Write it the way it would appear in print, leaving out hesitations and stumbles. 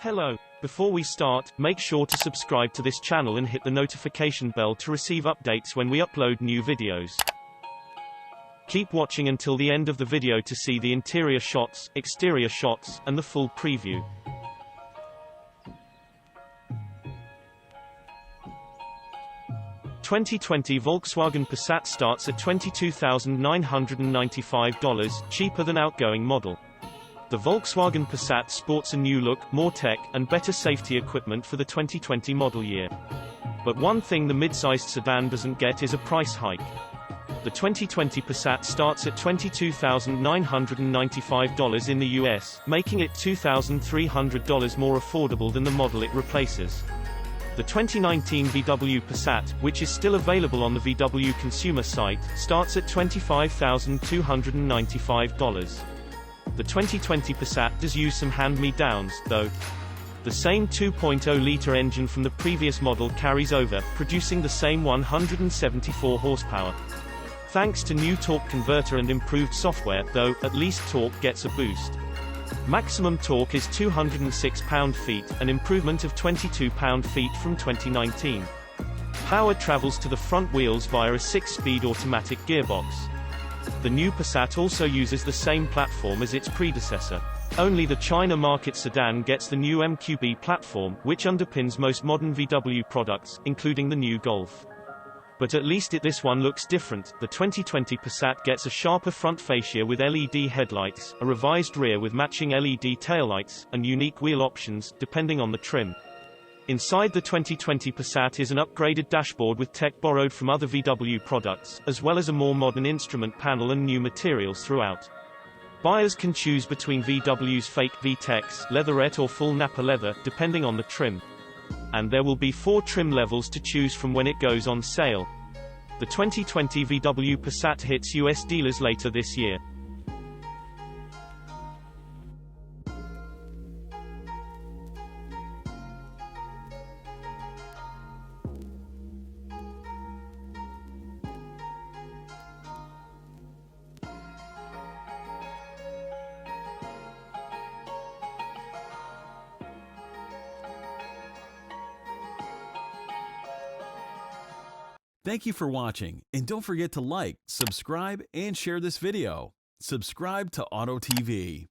Hello. Before we start, make sure to subscribe to this channel and hit the notification bell to receive updates when we upload new videos. Keep watching until the end of the video to see the interior shots, exterior shots, and the full preview. The 2020 Volkswagen Passat starts at $22,995, cheaper than outgoing model. The Volkswagen Passat sports a new look, more tech, and better safety equipment for the 2020 model year. But one thing the mid-sized sedan doesn't get is a price hike. The 2020 Passat starts at $22,995 in the US, making it $2,300 more affordable than the model it replaces. The 2019 VW Passat, which is still available on the VW consumer site, starts at $25,295. The 2020 Passat does use some hand-me-downs, though. The same 2.0-litre engine from the previous model carries over, producing the same 174 horsepower. Thanks to new torque converter and improved software, though, at least torque gets a boost. Maximum torque is 206 pound-feet, an improvement of 22 pound-feet from 2019. Power travels to the front wheels via a 6-speed automatic gearbox. The new Passat also uses the same platform as its predecessor. Only the China market sedan gets the new MQB platform, which underpins most modern VW products, including the new Golf. But at least this one looks different. The 2020 Passat gets a sharper front fascia with LED headlights, a revised rear with matching LED taillights, and unique wheel options, depending on the trim. Inside the 2020 Passat is an upgraded dashboard with tech borrowed from other VW products, as well as a more modern instrument panel and new materials throughout. Buyers can choose between VW's fake VTEX, leatherette or full Nappa leather, depending on the trim. And there will be 4 trim levels to choose from when it goes on sale. The 2020 VW Passat hits US dealers later this year. Thank you for watching, and don't forget to like, subscribe, and share this video. Subscribe to Auto TV.